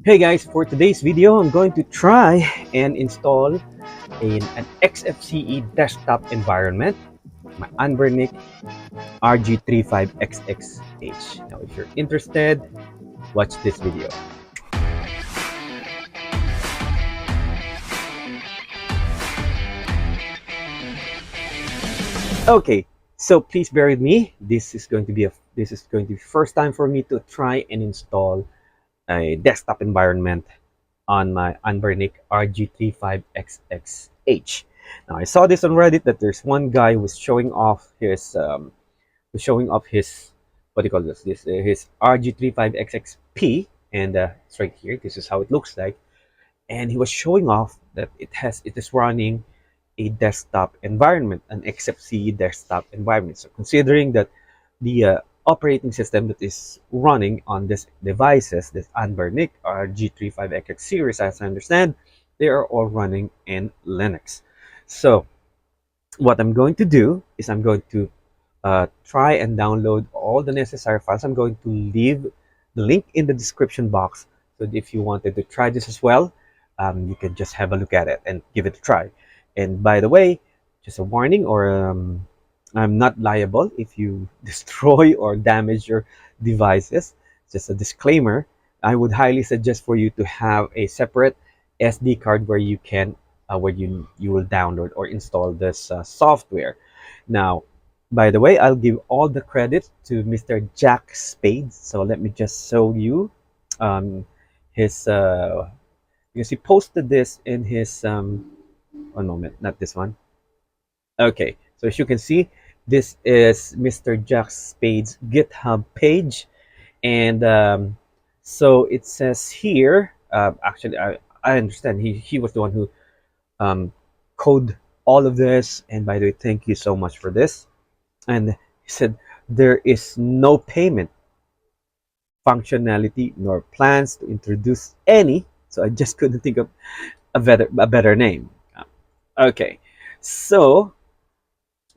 Hey guys, for today's video, I'm going to try and install an XFCE desktop environment, my Anbernic RG35XX. Now, if you're interested, watch this video. Okay, so please bear with me. This is going to be the first time for me to try and install a desktop environment on my Anbernic RG35XX. Now I saw this on Reddit that there's one guy who's showing off his what do you call this his RG35XXP, and it's right here. This is how it looks like, and he was showing off that it is running a desktop environment, an XFCE desktop environment. So considering that the operating system that is running on this devices, this Anbernic RG35XX series, as I understand, they are all running in Linux. So what I'm going to do is I'm going to try and download all the necessary files. I'm going to leave the link in the description box, so that if you wanted to try this as well, you can just have a look at it and give it a try. And by the way, just a warning, or I'm not liable if you destroy or damage your devices. Just a disclaimer. I would highly suggest for you to have a separate SD card where you can where you will download or install this software. Now, by the way, I'll give all the credit to MrJackSpades. So let me just show you his because he posted this in his one moment, not this one. Okay, so as you can see, this is MrJackSpades GitHub page, and so it says here. Actually, I understand he was the one who code all of this. And by the way, thank you so much for this. And he said there is no payment functionality nor plans to introduce any. So I just couldn't think of a better name. Okay, so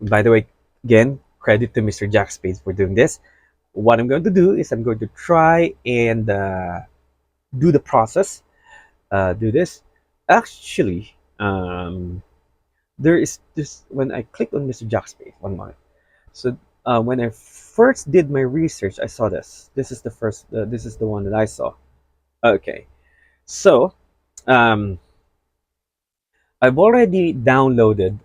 by the way, again, credit to MrJackSpades for doing this. What I'm going to do is I'm going to try and do the process. Do this. Actually, there is this when I click on MrJackSpades. One moment. So when I first did my research, I saw this. This is the first. This is the one that I saw. Okay, so um, I've already downloaded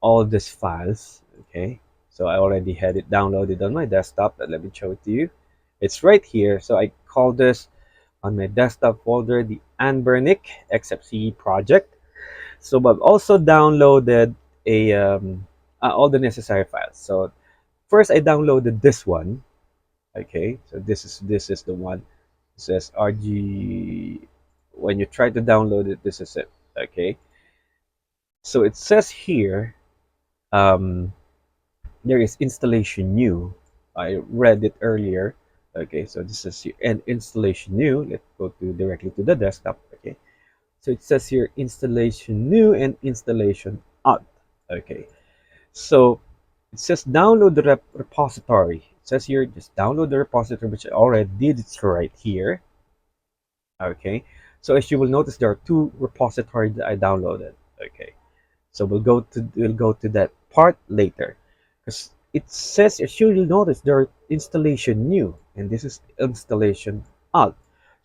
all these files. Okay, so I already had it downloaded on my desktop. Let me show it to you. It's right here. So I call this on my desktop folder the Anbernic XFCE project. So I've also downloaded all the necessary files. So first I downloaded this one. Okay, so this is the one. It says RG. When you try to download it, this is it. Okay, so it says here there is installation new. I read it earlier. Okay, so this is here, and installation new. Let's go directly to the desktop. Okay, so it says here installation new and installation odd. Okay, so it says download the repository. It says here just download the repository, which I already did. It's right here. Okay, so as you will notice, there are two repositories that I downloaded. Okay, so we'll go to that part later, because it says, as you will notice, there are installation new, and this is installation alt.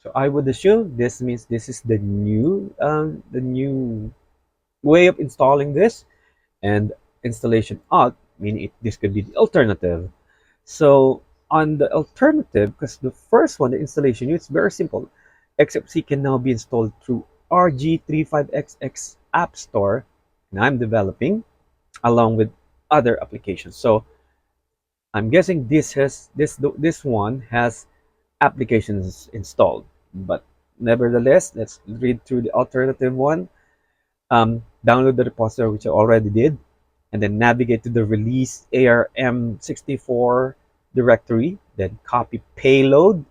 So I would assume this means this is the new way of installing this, and installation alt meaning this could be the alternative. So on the alternative, because the first one, the installation new, it's very simple. XFCE can now be installed through RG35XX App Store, and I'm developing along with other applications. So I'm guessing this one has applications installed, but nevertheless, let's read through the alternative one. Download the repository, which I already did, and then navigate to the release ARM64 directory, then copy payload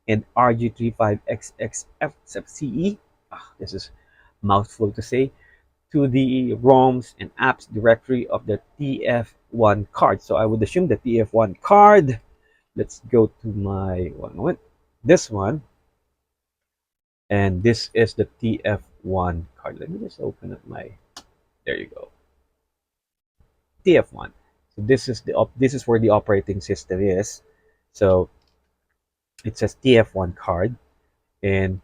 and RG35XX XFCE. This is mouthful to say, to the ROMs and apps directory of the TF1 card. So I would assume the TF1 card. Let's go to my one moment. This one. and this is the TF1 card. Let me just open up my, there you go, TF1. So this is this is where the operating system is. So it says TF1 card. And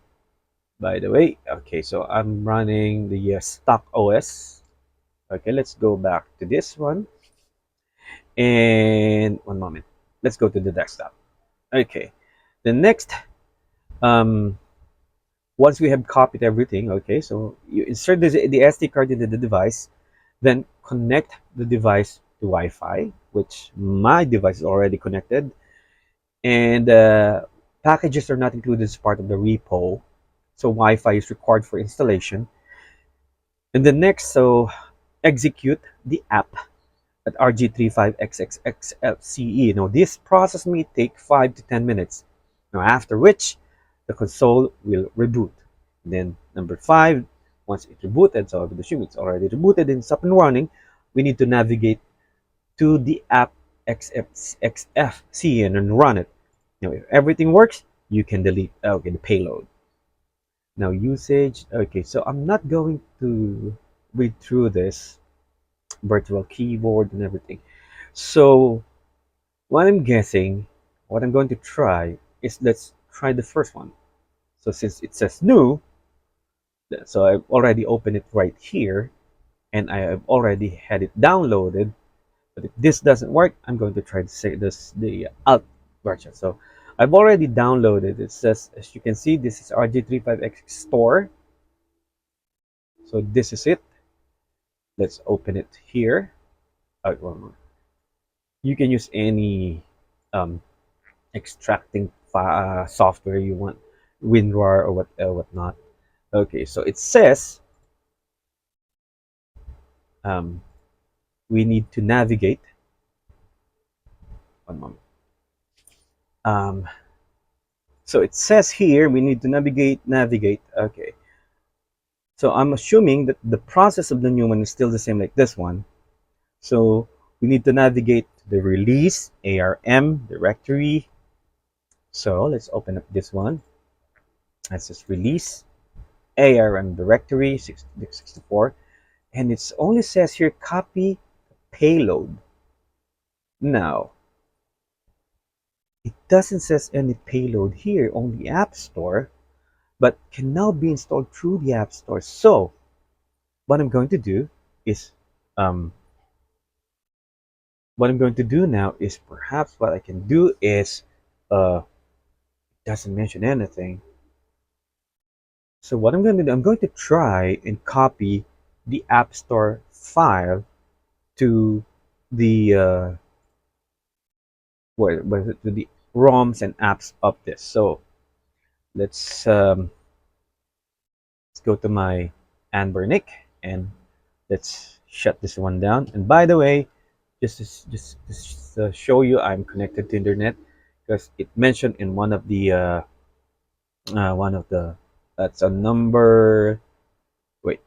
by the way, okay, so I'm running the stock OS. Okay, let's go back to this one. And one moment, let's go to the desktop. Okay, the next, um once we have copied everything, okay, so you insert the SD card into the device, then connect the device to Wi-Fi, which my device is already connected, and packages are not included as part of the repo, so Wi-Fi is required for installation. And the next, so execute the app at RG35XX XFCE. Now, this process may take 5 to 10 minutes. Now, after which, the console will reboot. Then, number 5, once it rebooted, so I would assume it's already rebooted and it's up and running, we need to navigate to the app XFCE and then run it. Now, if everything works, you can delete the payload. Now, usage. Okay, so I'm not going to read through this virtual keyboard and everything. So what I'm guessing, what I'm going to try is, let's try the first one. So since it says new, so I've already opened it right here and I have already had it downloaded. But if this doesn't work, I'm going to try to say this the alt version. So I've already downloaded. It says, as you can see, this is RG35X store. So this is it. Let's open it here. One more. You can use any um, extracting software you want, WinRAR or whatnot. Okay, so it says um, we need to navigate. One moment. Um, so it says here we need to navigate. Okay, so I'm assuming that the process of the new one is still the same like this one. So we need to navigate to the release ARM directory. So let's open up this one. That says release ARM directory 64, and it only says here copy payload. Now, it doesn't says any payload here, only App Store, but can now be installed through the App Store. So, what I'm going to do is, um, what I'm going to do now is, perhaps what I can do is, it doesn't mention anything. So what I'm going to do, I'm going to try and copy the App Store file to the to the ROMs and apps of this. So let's go to my Anbernic and let's shut this one down. And by the way, just show you I'm connected to internet, because it mentioned in one of the, that's a number, wait,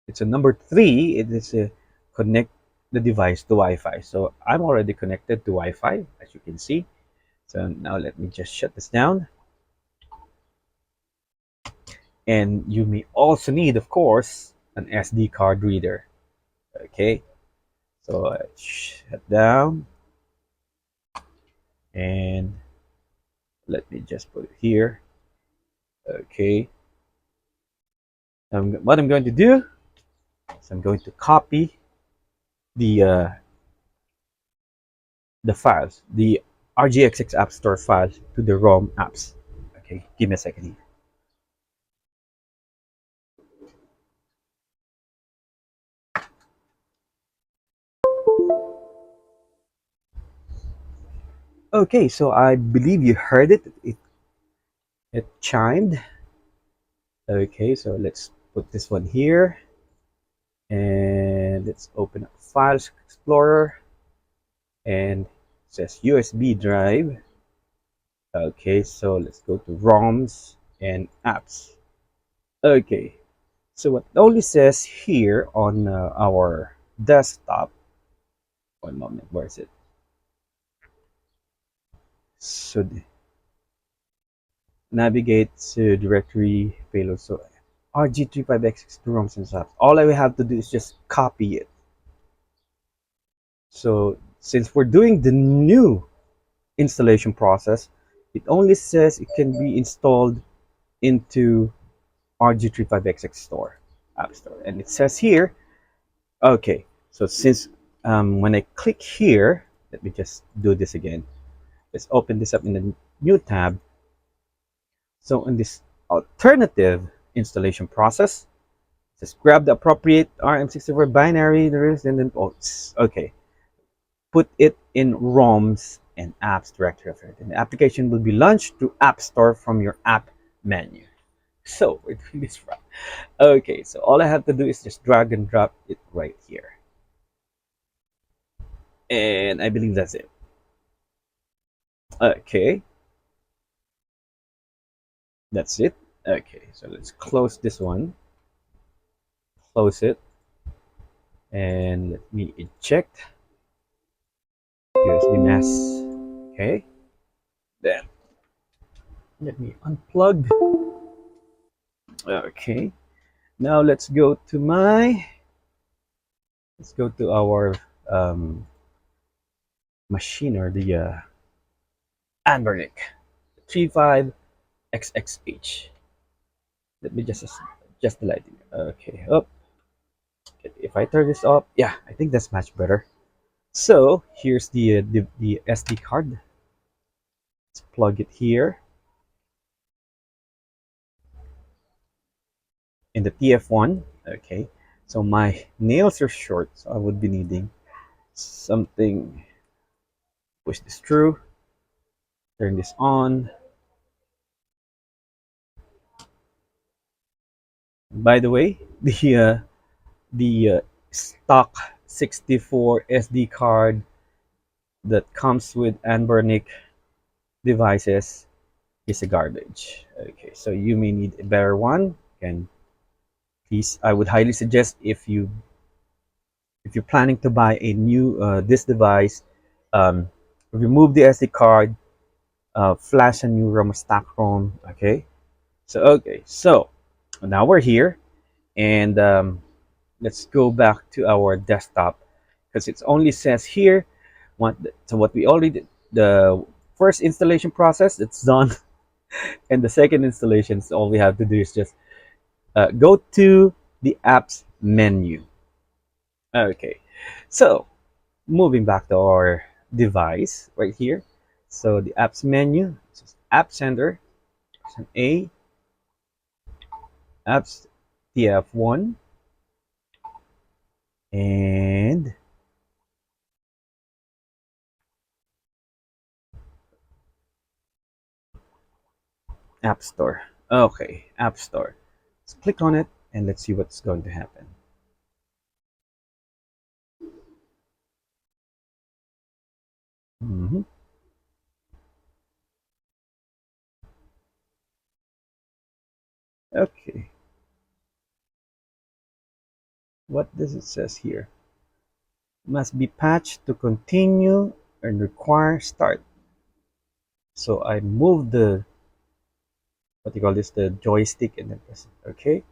it's a number 3. It is a connect the device to Wi-Fi. So I'm already connected to Wi-Fi, as you can see. So now let me just shut this down. And you may also need, of course, an SD card reader. Okay, so shut down, and let me just put it here. Okay, what I'm going to do is I'm going to copy the files, the RGXX App Store files to the ROM apps. Okay, give me a second here. Okay, so I believe you heard it. It chimed. Okay, so let's put this one here, and let's open up Files Explorer, and it says USB drive. Okay, so let's go to ROMs and apps. Okay, so what it only says here on our desktop, one moment, where is it? So navigate to directory payload. So RG35XX to ROMs and apps. All I have to do is just copy it. So since we're doing the new installation process, it only says it can be installed into RG35XX store, App Store. And it says here, okay, so since when I click here, let me just do this again. Let's open this up in the new tab. So in this alternative installation process, just grab the appropriate RM64 binary, and then okay, put it in ROMs and apps directory of it. And the application will be launched through App Store from your app menu. So we're doing this right. Okay, so all I have to do is just drag and drop it right here. And I believe that's it. Okay, that's it. Okay, so let's close this one. Close it. And let me eject USB mass. Okay, then let me unplug. Okay, now let's go to our machine, or the Anbernic 35XXH. Let me just the lighting. Okay, up. If I turn this off, yeah, I think that's much better. So here's the SD card. Let's plug it here in the TF1. Okay, so my nails are short, so I would be needing something. Push this through. Turn this on. By the way, the stock 64 SD card that comes with Anbernic devices is a garbage. Okay, so you may need a better one. And please, I would highly suggest, if you're planning to buy a new this device, remove the SD card, flash a new ROM, stock ROM. Okay, so now we're here, and let's go back to our desktop, because it only says here what we already did. The first installation process, it's done. And the second installation, so all we have to do is just go to the apps menu. Okay, so moving back to our device right here. So the apps menu, just App Center, A, apps TF1, and App Store. Okay, App Store. Let's click on it and let's see what's going to happen. Mhm. Okay, what does it says here? Must be patched to continue and require start. So I move the, what do you call this, the joystick, and then press it. Okay.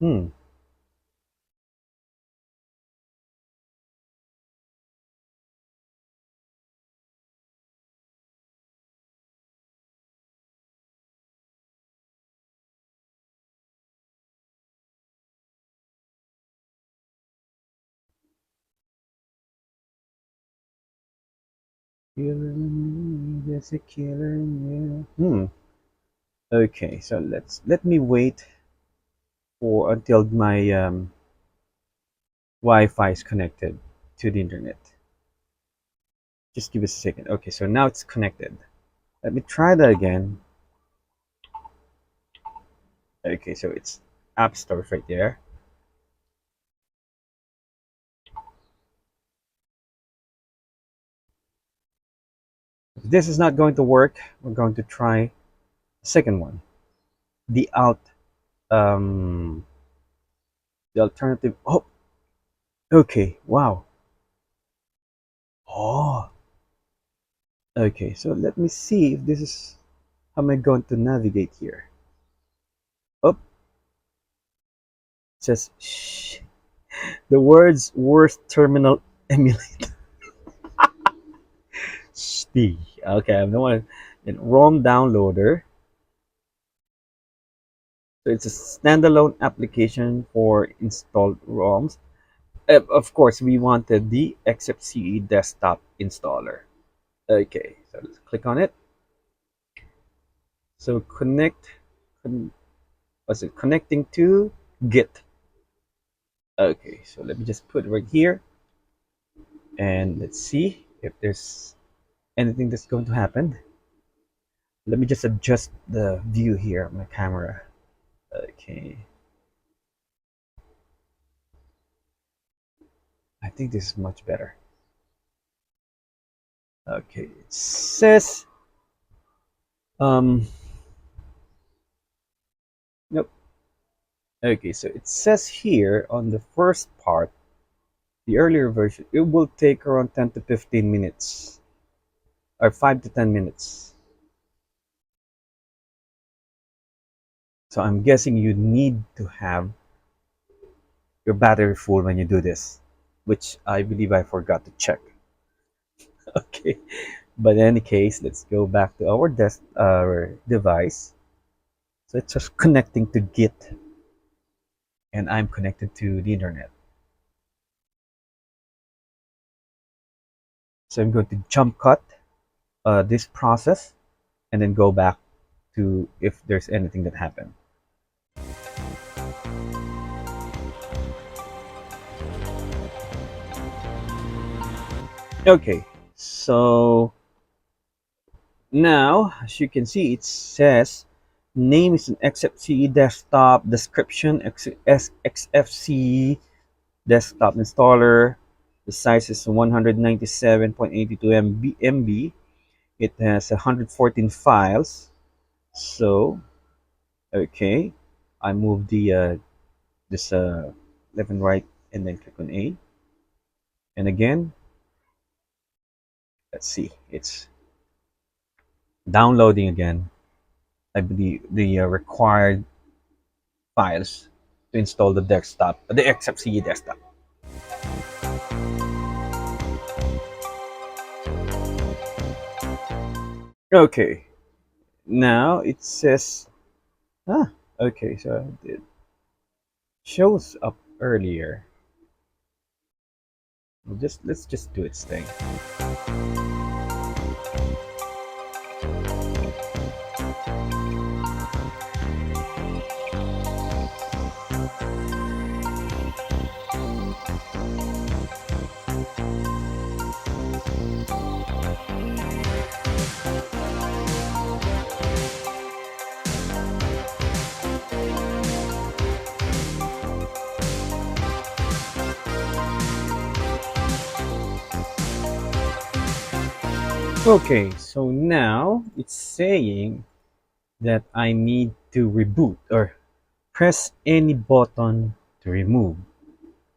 Hmm. Killing me, there's a killer in you. Okay, so let me wait for until my Wi-Fi is connected to the internet. Just give us a second. Okay, so now it's connected. Let me try that again. Okay, so it's App Store right there. If this is not going to work, we're going to try the second one. The out the alternative. Oh, okay. Wow. Oh. Okay, so let me see if this is how am I going to navigate here. Oh, it says shh, the world's worst terminal emulator. Shh. Okay, I'm the one. Then ROM downloader. So it's a standalone application for installed ROMs. Of course, we wanted the XFCE desktop installer. Okay, so let's click on it. So con- what's it? Connecting to Git. Okay, so let me just put it right here, and let's see if there's anything that's going to happen. Let me just adjust the view here of my camera. Okay, I think this is much better. Okay, it says um nope. Okay, so it says here on the first part, the earlier version, it will take around 10 to 15 minutes or 5 to 10 minutes. So I'm guessing you need to have your battery full when you do this, which I believe I forgot to check. Okay, but in any case, let's go back to our device. So it's just connecting to Git, and I'm connected to the internet. So I'm going to jump cut this process and then go back to if there's anything that happened. Okay, so now as you can see, it says name is an XFCE desktop, description XFCE desktop installer. The size is 197.82 MB. It has 114 files. So, okay, I move the this left and right, and then click on A. And again, let's see, it's downloading again. I believe the required files to install the desktop, the XFCE desktop. Okay, now it says, ah, okay, so it shows up earlier. Let's just do its thing. Okay, so now it's saying that I need to reboot or press any button to remove.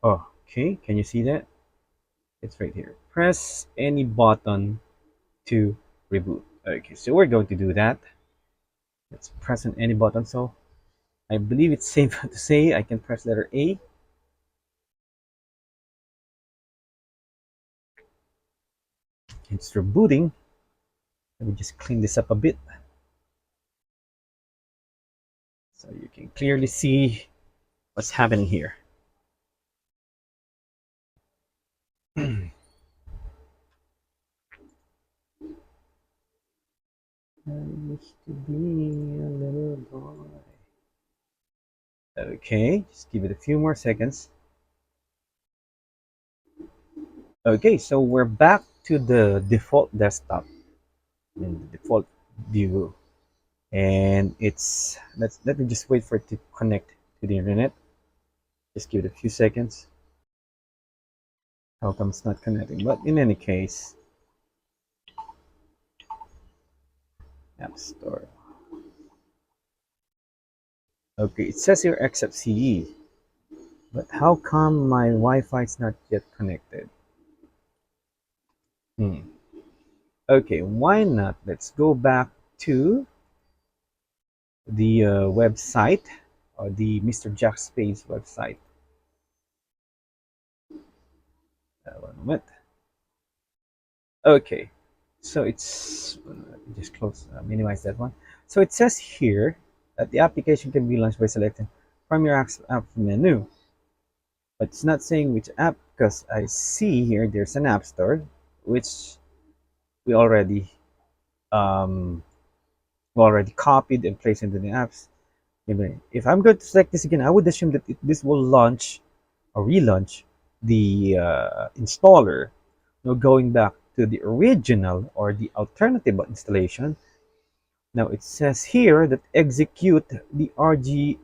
Oh, okay, can you see that? It's right here. Press any button to reboot. Okay, so we're going to do that. Let's press on any button. So I believe it's safe to say I can press letter A. It's rebooting. Let me just clean this up a bit so you can clearly see what's happening here. I used to be a little boy. Okay, just give it a few more seconds. Okay, so we're back to the default desktop in the default view, and it's let me just wait for it to connect to the internet. Just give it a few seconds. How come it's not connecting? But in any case, App Store. Okay, it says here XFCE, but how come my Wi-Fi is not yet connected? Hmm. Okay, why not? Let's go back to the website, or the MrJackSpades website. One moment. Okay, so it's just close, minimize that one. So it says here that the application can be launched by selecting from your app menu, but it's not saying which app, because I see here there's an app store, which we already um, copied and placed into the apps. If I'm going to select this again, I would assume that this will launch or relaunch the installer. Now going back to the original or the alternative installation. Now it says here that execute the RG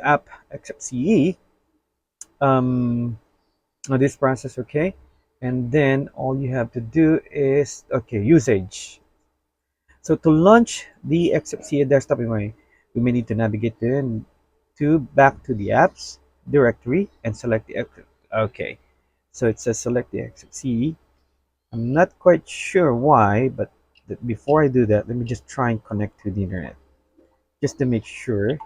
app XFCE, this process, okay, and then all you have to do is, okay, usage. So to launch the XFCE desktop memory, we may need to navigate to back to the apps directory and select the okay. So it says select the XFCE. I'm not quite sure why, but before I do that, let me just try and connect to the internet just to make sure.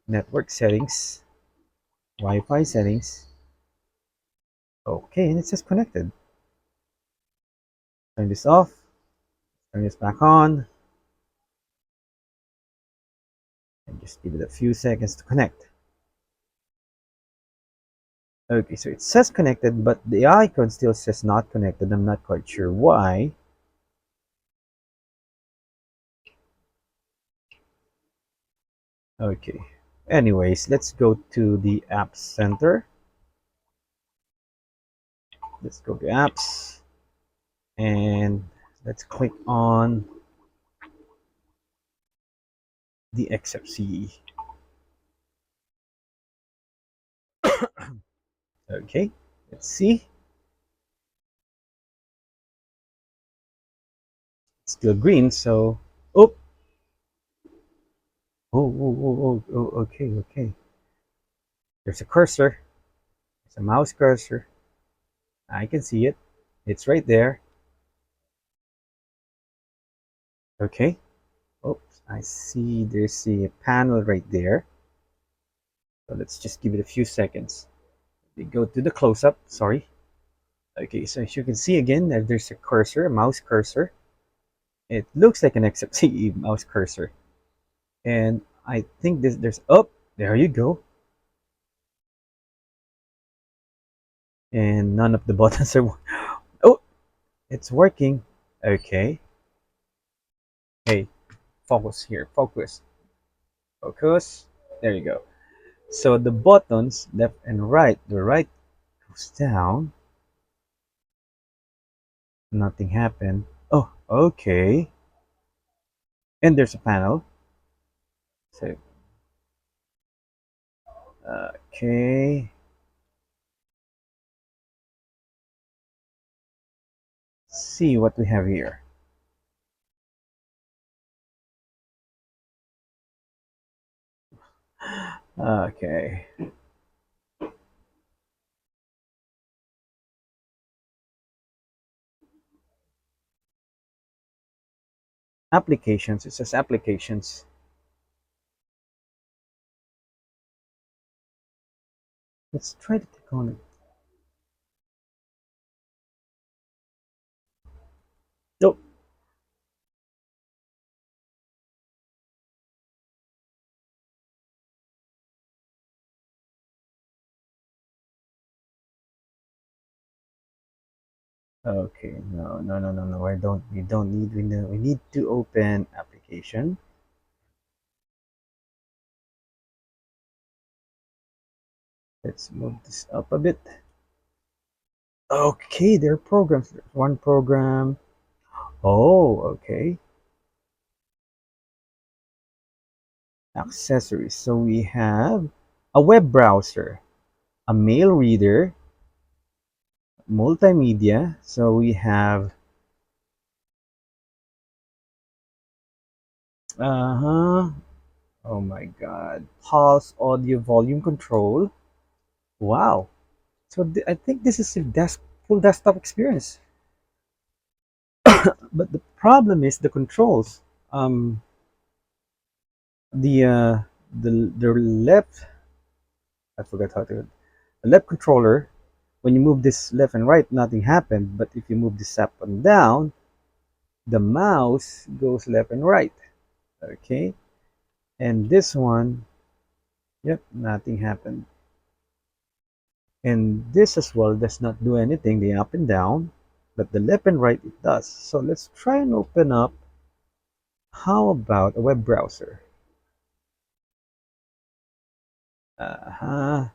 Network settings, Wi-Fi settings. Okay, and it says connected. Turn this off, turn this back on, and just give it a few seconds to connect. Okay, so it says connected, but the icon still says not connected. I'm not quite sure why. Okay, anyways, let's go to the App Center. Let's go to Apps, and let's click on the XFCE. Okay, let's see. It's still green, so oh, okay, okay. There's a cursor. There's a mouse cursor. I can see it. It's right there. Okay. Oops, I see there's a panel right there. So let's just give it a few seconds. We go to the close-up. Sorry. Okay, so as you can see again, there's a cursor, a mouse cursor. It looks like an XFCE mouse cursor. And I think there's oh, there you go. And none of the buttons are oh, it's working. Okay. Hey, focus here. Focus. Focus. There you go. So the buttons left and right, the right goes down. Nothing happened. Oh, okay. And there's a panel. So, okay. Let's see what we have here. Okay. Applications. It says applications. Let's try to click on it. Nope. Okay. No, no, no, no, no. I don't. We don't need. We need to open application. Let's move this up a bit. Okay, there are programs. There's one program. Oh, okay. Accessories. So we have a web browser, a mail reader, multimedia. So we have uh-huh. Oh my god. Pulse audio volume control. Wow. So I think this is a full desktop experience. But the problem is the controls. Um, the uh, the left, I forgot how to, the left controller. When you move this left and right, nothing happened. But if you move this up and down, the mouse goes left and right. Okay, and this one, yep, nothing happened. And this as well does not do anything, the up and down, but the left and right it does. So let's try and open up, how about a web browser? Uh-huh.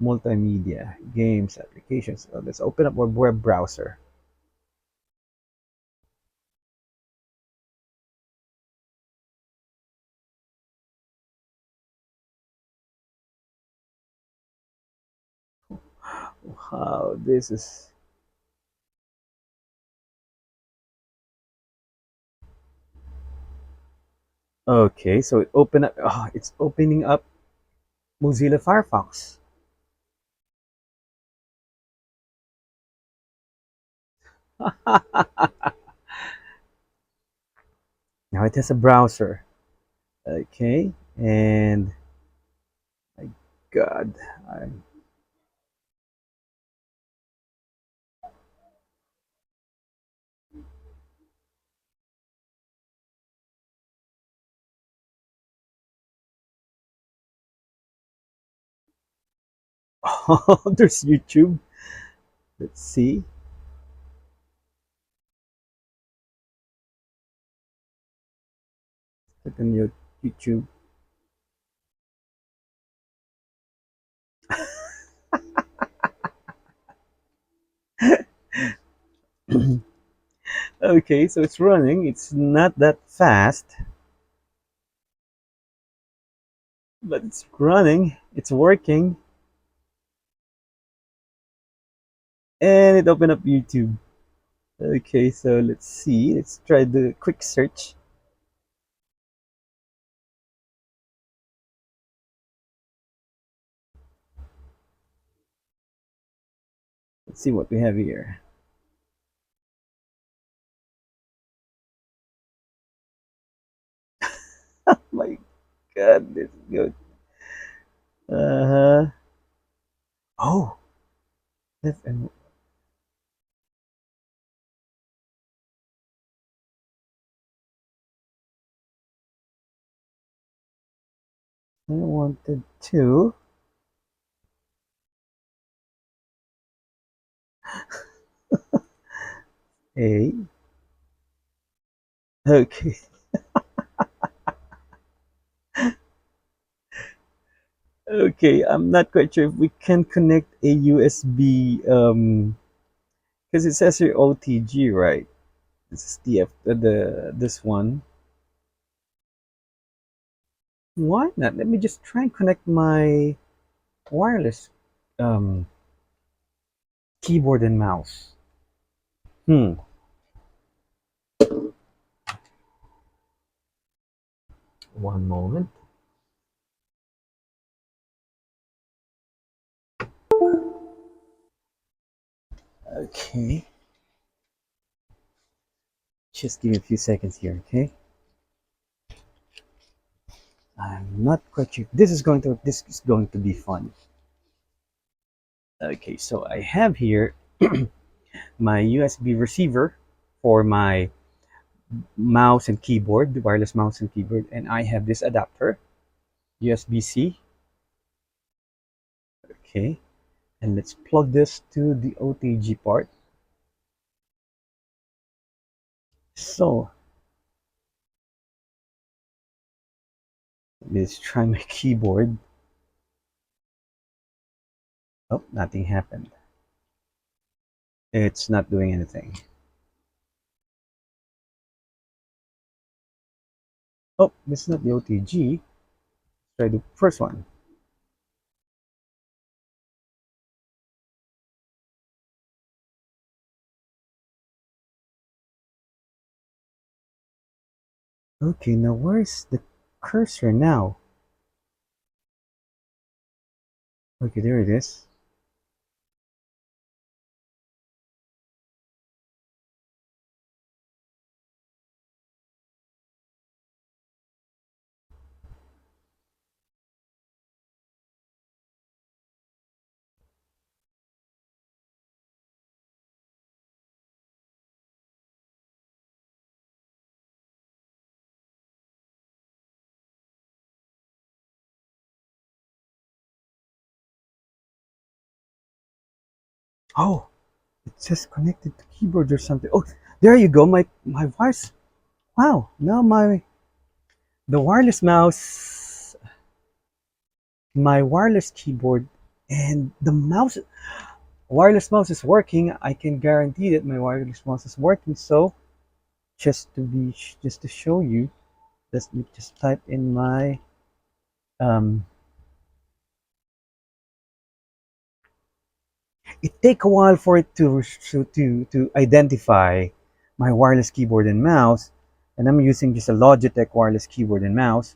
Multimedia, games, applications. So let's open up a web browser. Wow, this is okay. So it open up. Oh, it's opening up Mozilla Firefox. Now it has a browser. Okay, and my God, I'm oh, there's YouTube. Let's see. Click on your YouTube. Okay, so it's running. It's not that fast, but it's running. It's working, and it opened up YouTube. Okay, so let's see. Let's try the quick search. Let's see what we have here. My God, this is good. Uh huh. Oh, left and I wanted to. A. Okay. Okay, I'm not quite sure if we can connect a USB because it says here OTG, right? This is the this one. Why not? Let me just try and connect my wireless um keyboard and mouse. Hmm. One moment. Okay. Just give me a few seconds here, okay? I'm not quite sure. This is going to be fun. Okay, so I have here my USB receiver for my mouse and keyboard, the wireless mouse and keyboard, and I have this adapter, USB-C. Okay, and let's plug this to the OTG part. So let's try my keyboard. Oh, nothing happened. It's not doing anything. Oh, this is not the OTG. Try the first one. Okay, now where's the cursor now? Okay, there it is. Oh, it says connected to keyboard or something. Oh, there you go. My voice. Wow. Now the wireless mouse, my wireless keyboard, and the mouse, wireless mouse is working. I can guarantee that my wireless mouse is working. So just to show you, let me just type in my um. It take a while for it to identify my wireless keyboard and mouse, and I'm using just a Logitech wireless keyboard and mouse.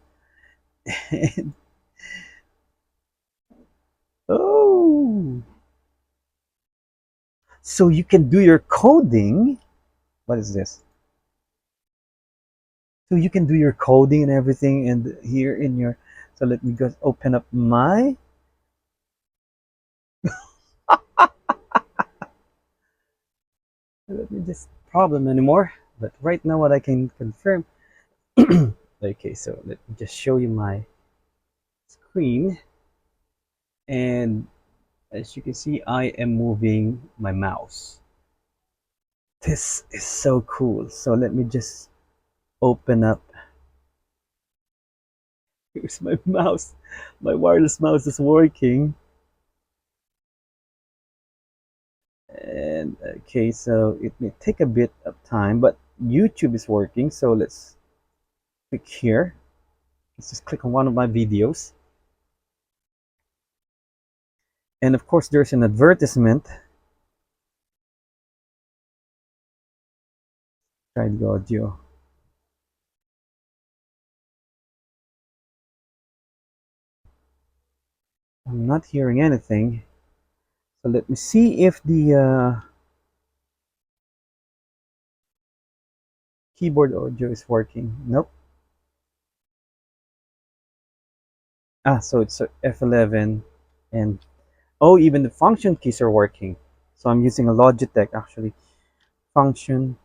Oh, so you can do your coding. What is this? So you can do your coding and everything, and here in your. So let me just open up my. Let me just problem anymore. But right now, what I can confirm. Okay, so let me just show you my screen, and as you can see, I am moving my mouse. This is so cool. So let me just open up. Here's my mouse. My wireless mouse is working. And okay, so it may take a bit of time, but YouTube is working. So let's click here. Let's just click on one of my videos. And of course, there's an advertisement. Try the audio. I'm not hearing anything. So let me see if the keyboard audio is working. Nope. Ah, so it's F11 and oh, even the function keys are working. So I'm using a Logitech actually. Function.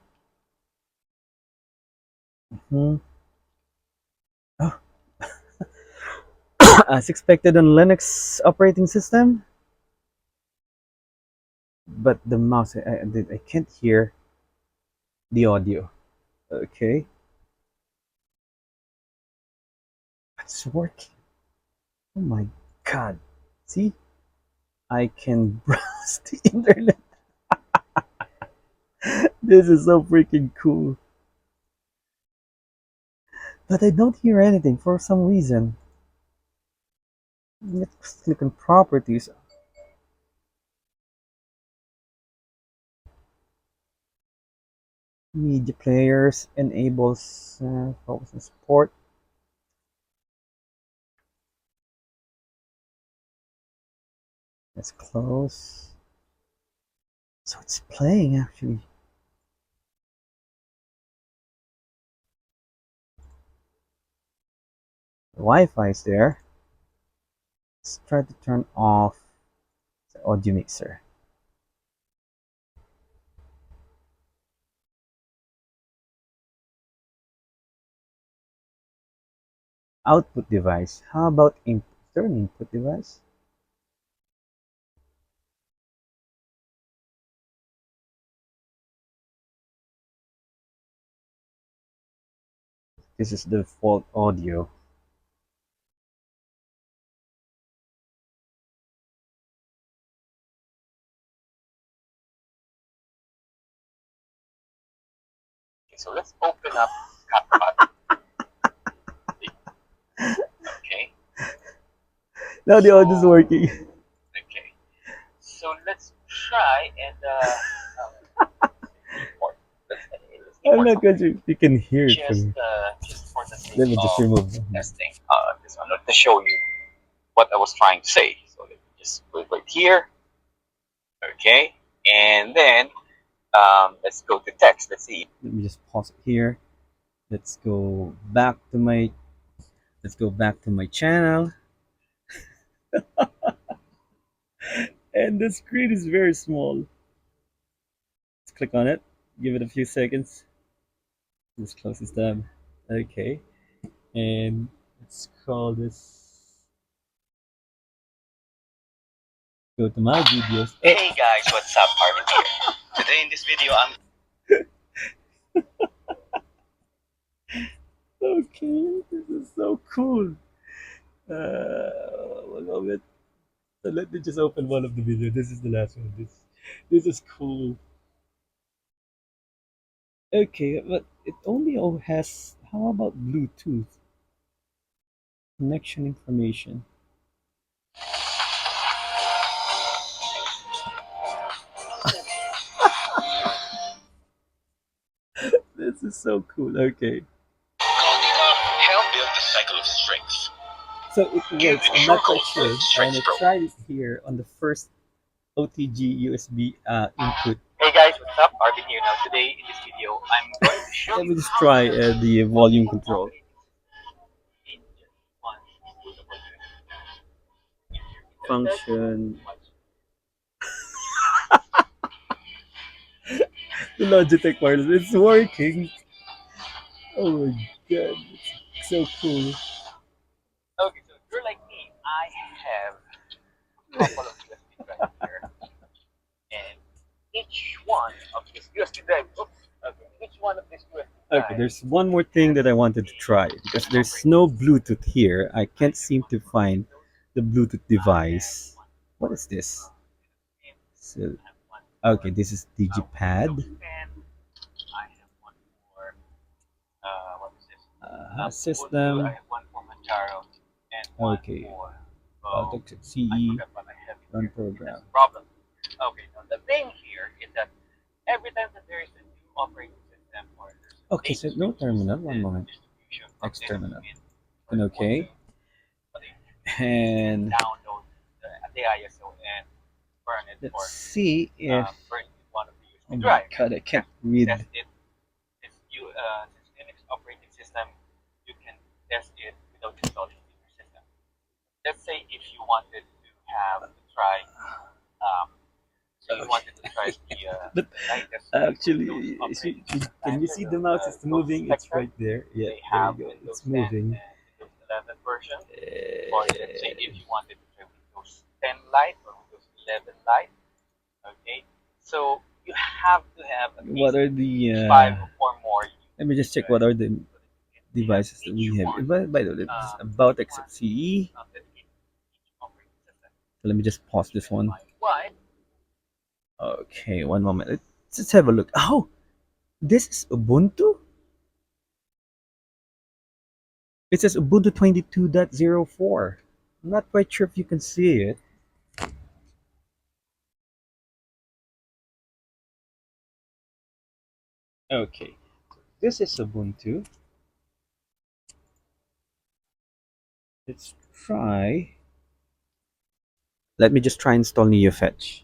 Hmm. Oh, as expected on Linux operating system, but the mouse I can't hear the audio. Okay, it's working. Oh my god! See, I can browse the internet. This is so freaking cool. But I don't hear anything for some reason. Let's click on properties. Media players enables focus and support. Let's close. So it's playing actually. The Wi-Fi is there. Let's try to turn off the audio mixer. Output device. How about input? Is there an input device? This is the default audio. Okay, so let's open up CapCut. Okay. Now the audio is working. Okay. So let's try and import. I'm not quite sure if you can hear it from here. Just for the sake let me just remove testing this one to show you what I was trying to say. So let me just put it right here. Okay. And then let's go to text. Let's see. Let me just pause it here. Let's go back to my channel. And the screen is very small. Let's click on it. Give it a few seconds. Let's close this tab. Okay. And let's call this Go to my videos. Hey guys, what's up? Arvin here. Today in this video, I'm okay. This is so cool. One moment. So let me just open one of the videos. This is the last one. This is cool. Okay, but it only has. How about Bluetooth connection information? This is so cool. Okay. Help build the cycle of strength. So it works. I'm not quite sure. And I tried it here on the first OTG USB input. Hey guys, what's up? Arvin here. Now today in this video, I'm going to show you. Let me just try the volume control. Function. The Logitech wireless. It's working. Oh my god, it's so cool. Okay, so if you're like me, I have a couple of USB drives here, and each one of these USB drives. Okay, each one of these USB drives. Okay, there's one more thing that I wanted to try because there's no Bluetooth here. I can't seem to find the Bluetooth device. What is this? So, okay, this is DigiPad. System. Okay. XFCE. Run program. Okay, now the thing here is that every time that there is a new operating system or okay, so no terminal. One moment. X terminal. And okay. And the ISO and burn it. Let's see if. Oh my god, I can't read. Linux operating system, you can test it without installing it in your system. Let's say if you wanted to try, so you wanted to try the latest. Actually, can you see the mouse is moving? It's right there. Yeah, there you go. It's moving. Windows 11 version, or let's say if you wanted to try Windows 10 Lite or Windows 11 Lite, okay. So you have to have at least what are the five or more. Let me just check what are the devices that we have. By the way, this is about XFCE. So let me just pause this one. Okay, one moment. Let's have a look. Oh, this is Ubuntu? It says Ubuntu 22.04. I'm not quite sure if you can see it. Okay, this is Ubuntu. Let's try. Let me just try install NeoFetch.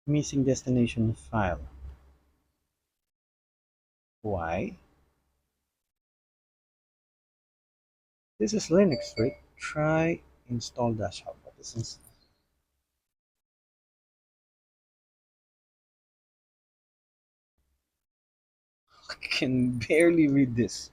Missing destination file. Why? This is Linux, right? Try install dash help. This is I can barely read this.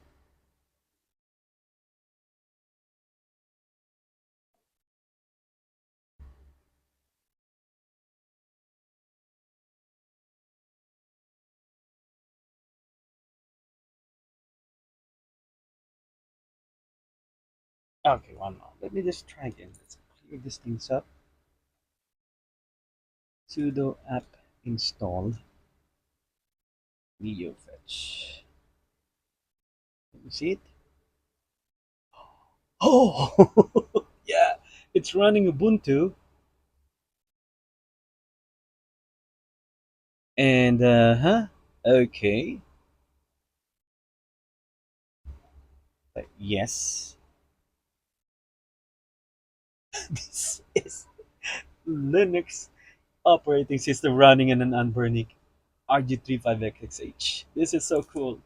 Okay, one more. Let me just try again. Let's clear these things up. Sudo app install NeoFetch. Let me see it. Oh, yeah, it's running Ubuntu. And okay. Yes, this is Linux operating system running in an Anbernic RG35XX. This is so cool.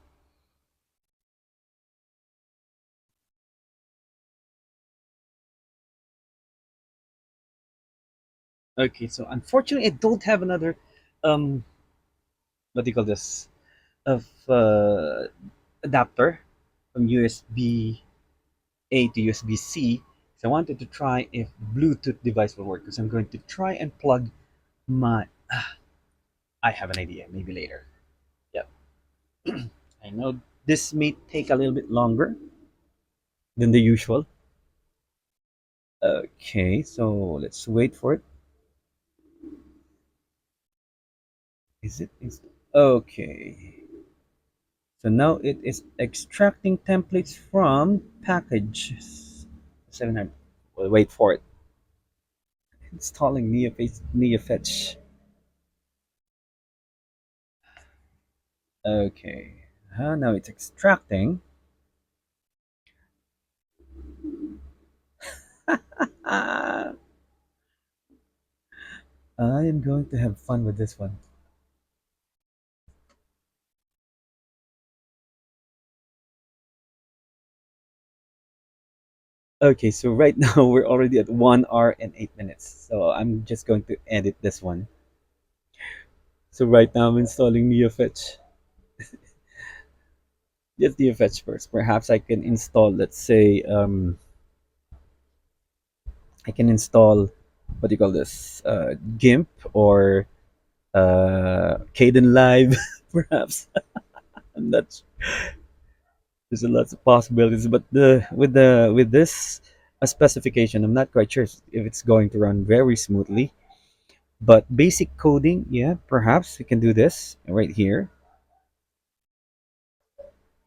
Okay, so unfortunately, I don't have another um what do you call this of adapter from USB A to USB C. So I wanted to try if Bluetooth device will work because I'm going to try and plug my. I have an idea. Maybe later. Yep. I know this may take a little bit longer than the usual. Okay, so let's wait for it. Is it? Okay. So now it is extracting templates from packages. 700. We'll wait for it. Installing NeoFetch. Okay. Now it's extracting. I am going to have fun with this one. Okay, so right now we're already at 1 hour and 8 minutes. So I'm just going to edit this one. So right now I'm installing NeoFetch. Just NeoFetch first. Perhaps I can install, let's say, I can install what do you call this? GIMP or Caden Live, perhaps. I'm not. There's a lot of possibilities, but with this specification, I'm not quite sure if it's going to run very smoothly. But basic coding, yeah, perhaps we can do this right here.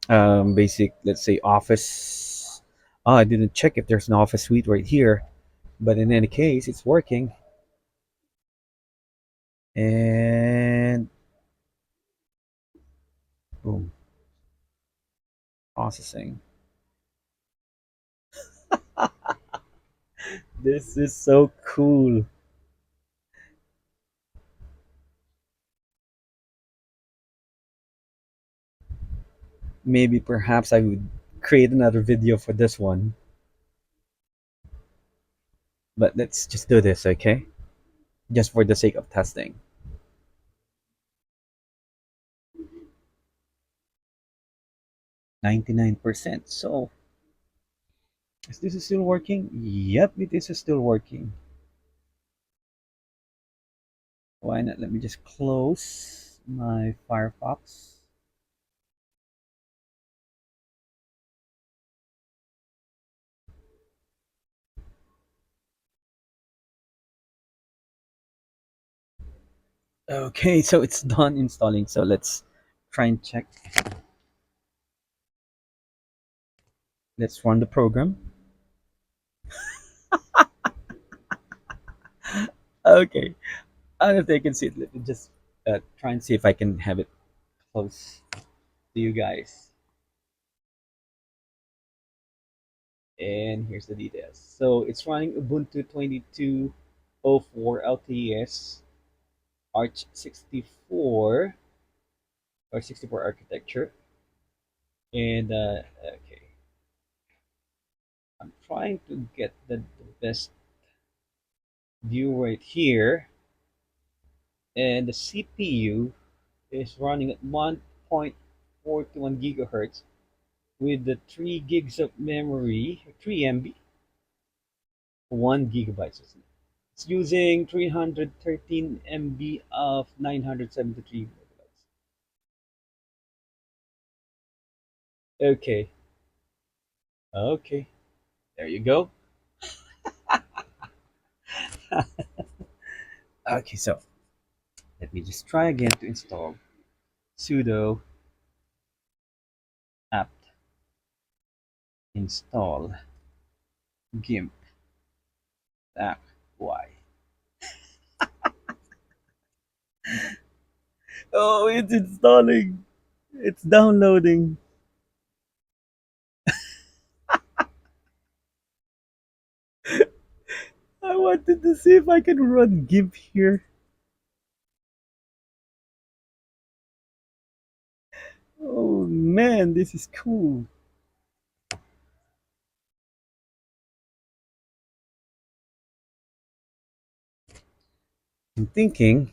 Basic, let's say Office. Oh, I didn't check if there's an Office suite right here, but in any case, it's working. And boom, processing. This is so cool. Maybe perhaps I would create another video for this one, but let's just do this, okay? Just for the sake of testing. 99%. So, is this still working? Yep, it is still working. Why not? Let me just close my Firefox. Okay, so it's done installing. So let's try and check. Let's run the program. Okay, I don't know if they can see it. Let me just try and see if I can have it close to you guys. And here's the details. So it's running Ubuntu 22.04 LTS, Arch 64 or 64 architecture. And okay, I'm trying to get the best view right here. And the CPU is running at 1.421 gigahertz with the 3 gigs of memory, 3 MB, 1 gigabyte. It's using 313 MB of 973 megabytes. Okay, okay, there you go. Okay, so let me just try again to install sudo apt install gimp app y. Oh, it's installing. It's downloading. I wanted to see if I can run GIMP here. Oh man, this is cool. I'm thinking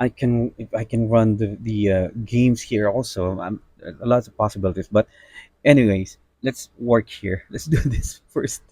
I can if I can run the games here also. Lots of possibilities. But anyways, let's work here. Let's do this first.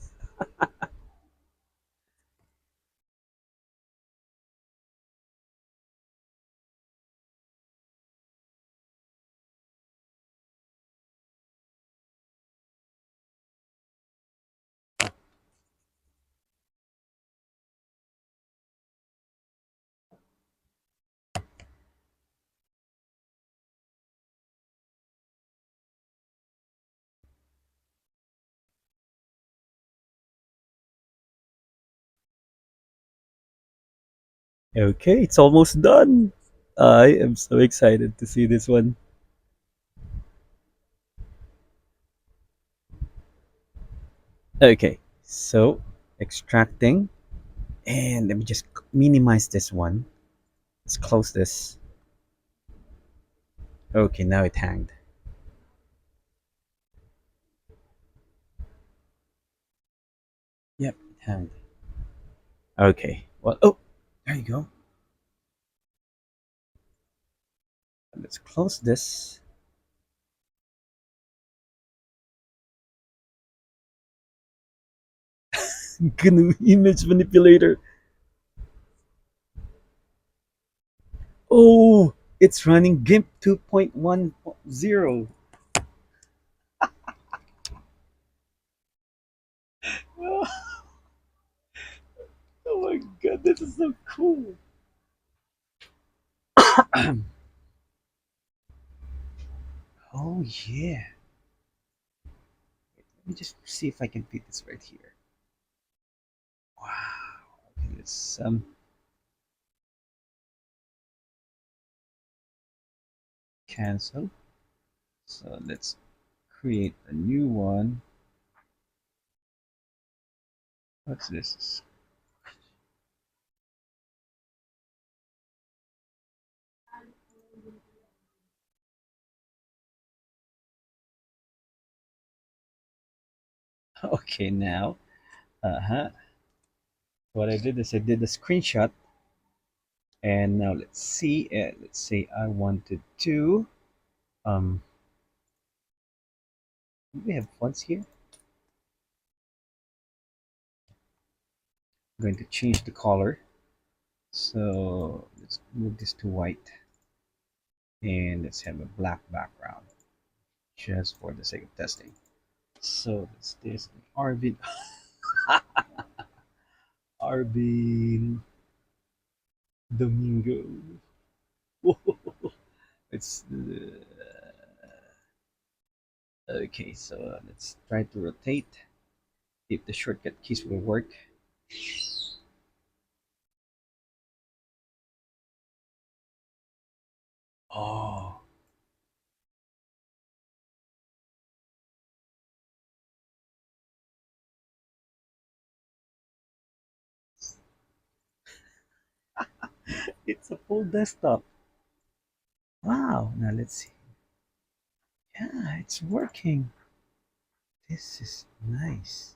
Okay, it's almost done. I am so excited to see this one. Okay, so extracting, and let me just minimize this one. Let's close this. Okay, now it hanged. Yep, it hanged. Okay, well, oh, there you go. Let's close this. GNU image manipulator. Oh, it's running GIMP 2.10. Oh my god, this is so cool. Oh yeah. Let me just see if I can fit this right here. Wow. Okay, let's cancel. So let's create a new one. What's this? Okay, now, uh-huh. What I did is I did a screenshot, and now let's see. Let's say I wanted to. Um, do we have fonts here? I'm going to change the color. So let's move this to white, and let's have a black background, just for the sake of testing. So that's this Arvin, Arvin Domingo. It's okay. So let's try to rotate. If the shortcut keys will work. Oh, it's a full desktop. Wow. Now let's see. Yeah, it's working. This is nice.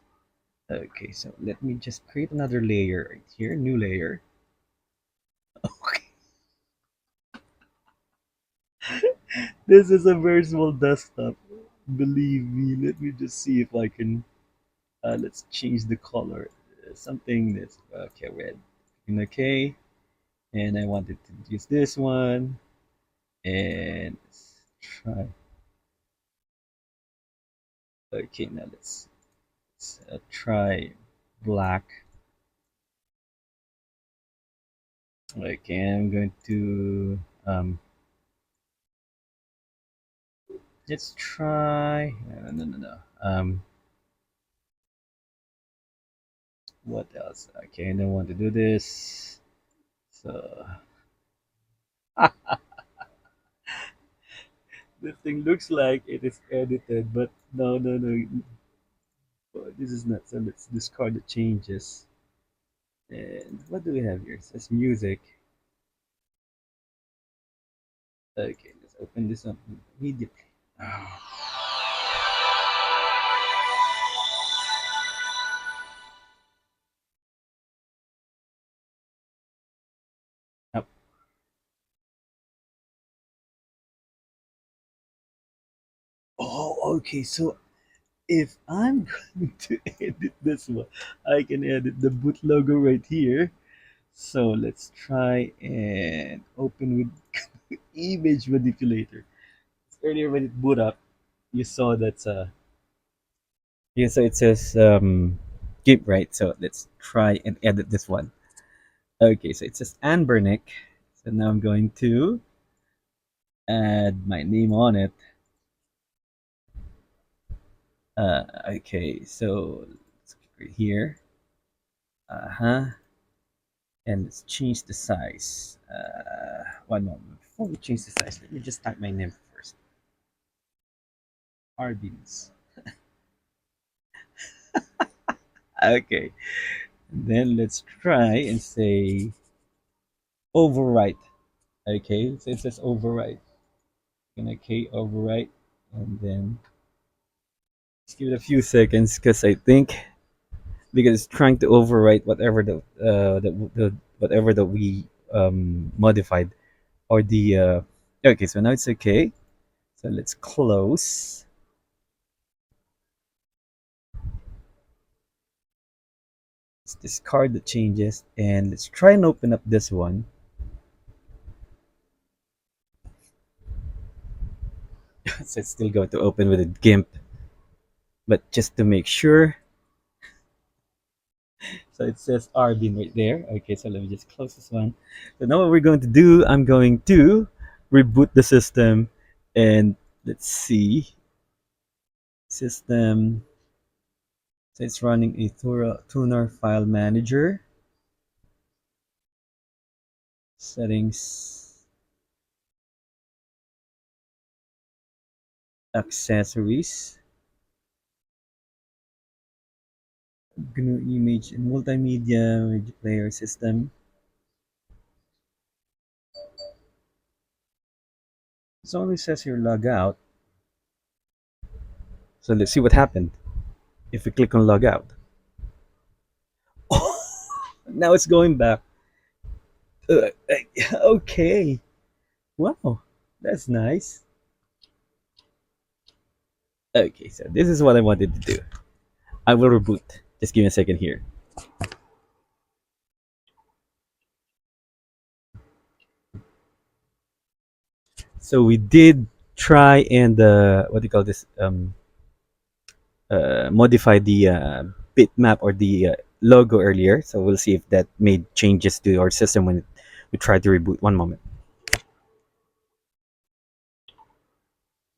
Okay, so let me just create another layer right here. New layer. Okay. This is a virtual desktop. Believe me. Let me just see if I can. Let's change the color. Something that's okay, red. Okay, and I wanted to use this one. And let's try. Okay, now let's try black. Okay, I'm going to let's try. No. What else? Okay, I don't want to do this. So this thing looks like it is edited, but no. Oh, this is not. So let's discard the changes. And what do we have here? It says music. Okay, let's open this up immediately. Oh, Oh, okay. So if I'm going to edit this one, I can edit the boot logo right here. So let's try and open with image manipulator. Earlier when it boot up, you saw that yeah, so it says gimp, right? So let's try and edit this one. Okay, so it says Anbernic. So now I'm going to add my name on it. Okay, so let's click right here. Uh-huh. And let's change the size. One moment. Before we change the size, let me just type my name first. Arvin's. Okay. And then let's try and say overwrite. Okay, so it says overwrite. Okay, overwrite. And then just give it a few seconds because I think because it's trying to overwrite whatever the whatever that we modified or the okay, so now it's okay. So let's close. Let's discard the changes and let's try and open up this one. So it's still going to open with a GIMP, but just to make sure. So it says Arvin right there. Okay, so let me just close this one. So now what we're going to do, I'm going to reboot the system and let's see. System. So it's running a tuner file manager. Settings. Accessories. GNU image and multimedia media player system. It only says here log out. So let's see what happened if we click on log out. Now it's going back. Uh, okay. Wow. That's nice. Okay, so this is what I wanted to do. I will reboot. Just give me a second here. So we did try and what do you call this? Modify the bitmap or the logo earlier. So we'll see if that made changes to our system when we tried to reboot. One moment.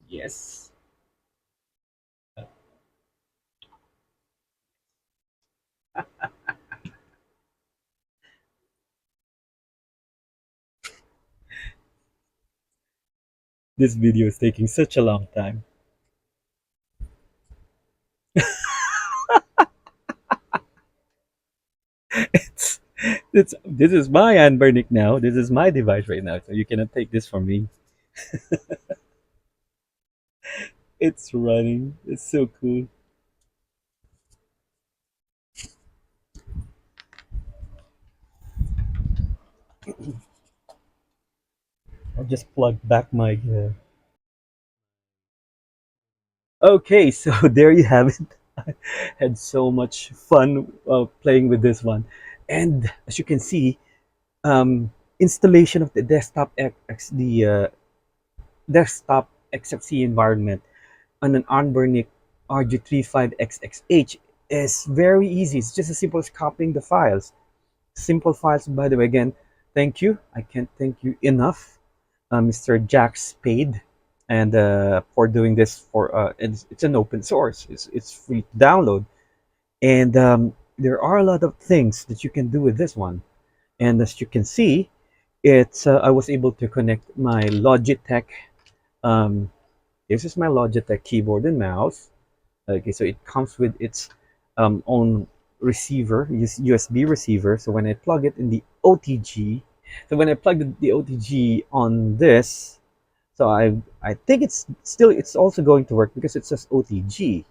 Yes. This video is taking such a long time. it's it's this is my Anbernic now. This is my device right now, so you cannot take this from me. It's running. It's so cool. I'll just plug back my. Okay, so there you have it. I had so much fun playing with this one, and as you can see, installation of the desktop XFCE environment on an Anbernic RG35XX is very easy. It's just as simple as copying the files. Simple files, by the way. Again, thank you. I can't thank you enough, MrJackSpades, and for doing this. For it's an open source. It's free to download, and there are a lot of things that you can do with this one. And as you can see, it's I was able to connect my Logitech. Um, this is my Logitech keyboard and mouse. Okay, so it comes with its own receiver, USB receiver. So when I plug it in the OTG, so when I plug the OTG on this, so I think it's also going to work because it says OTG.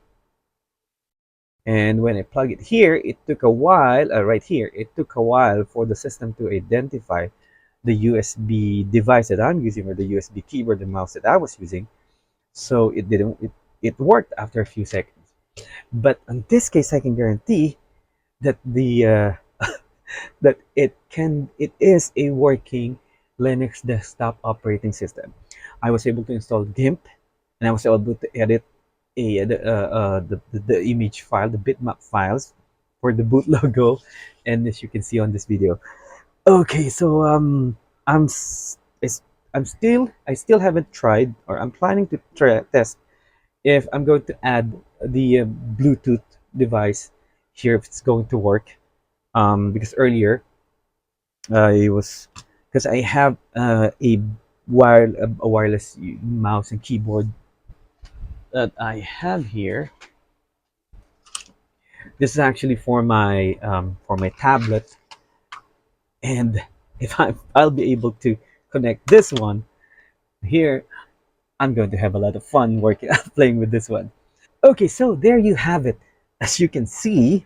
And when I plug it here, it took a while. Right here, it took a while for the system to identify the USB device that I'm using or the USB keyboard and mouse that I was using. So it didn't. it worked after a few seconds. But in this case, I can guarantee that it is a working Linux desktop operating system. I was able to install GIMP, and I was able to edit the image file, the bitmap files for the boot logo, and as you can see on this video. Okay, so I'm s- is I still haven't tried, or I'm planning to test if I'm going to add the Bluetooth device here, if it's going to work. Because earlier it was because I have a wireless mouse and keyboard that I have here. This is actually for my tablet, and if I'll be able to connect this one here, I'm going to have a lot of fun working playing with this one. Okay, so there you have it. As you can see,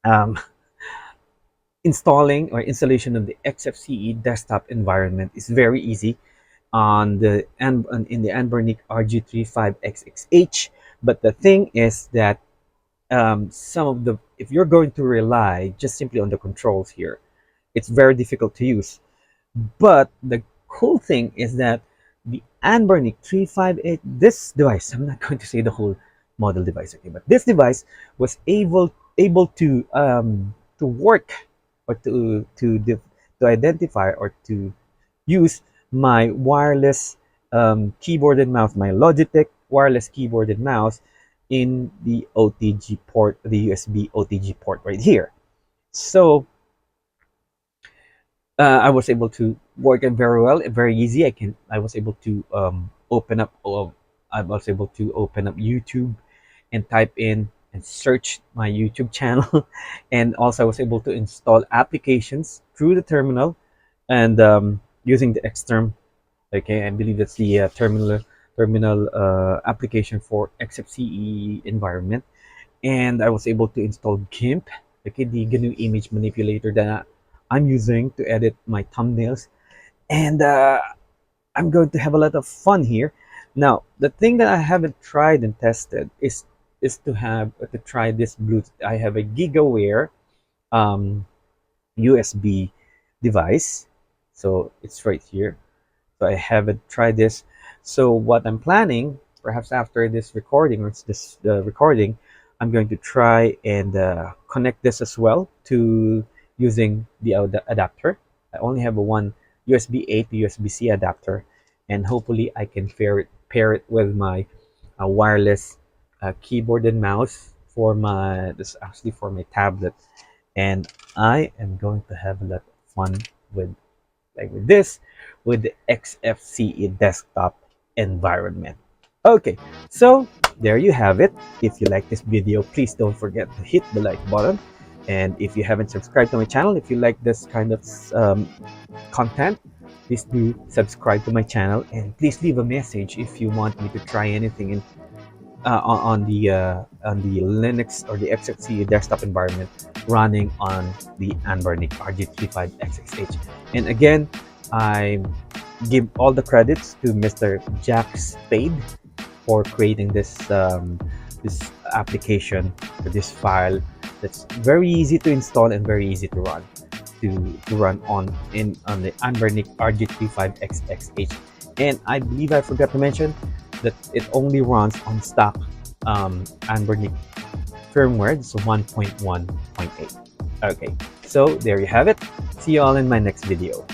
um, installing or installation of the XFCE desktop environment is very easy in the Anbernic RG35XX. But the thing is that some of the if you're going to rely just simply on the controls here, it's very difficult to use. But the cool thing is that the Anbernic 358, this device, I'm not going to say the whole model device, okay, but this device was able to work, or to identify, or to use my wireless keyboard and mouse, my Logitech wireless keyboard and mouse, in the OTG port, the USB OTG port right here. So I was able to work it very well, very easy. I was able to I was able to open up YouTube and type in and search my YouTube channel, and also I was able to install applications through the terminal, and using the Xterm. Okay, I believe that's the terminal application for XFCE environment, and I was able to install GIMP, okay, the GNU image manipulator that I'm using to edit my thumbnails, and I'm going to have a lot of fun here. Now, the thing that I haven't tried and tested is to try this Bluetooth. I have a GigaWare um, USB device, so it's right here. So I haven't tried this. So what I'm planning, perhaps after this recording, or this recording, I'm going to try and connect this as well to using the adapter. I only have a one USB A to USB-C adapter, and hopefully I can pair it with my wireless keyboard and mouse for my this is actually for my tablet, and I am going to have a lot of fun with with this, with the XFCE desktop environment. Okay, so there you have it. If you like this video, please don't forget to hit the like button. And if you haven't subscribed to my channel, if you like this kind of content, please do subscribe to my channel, and please leave a message if you want me to try anything in on the Linux or the XFCE desktop environment running on the Anbernic RG35XX. And again, I give all the credits to MrJackSpades for creating this application, for this file that's very easy to install and very easy to run on the Anbernic RG35XX. And I believe I forgot to mention that it only runs on stock Anbernic firmware. It's 1.1.8. Okay, so there you have it. See you all in my next video.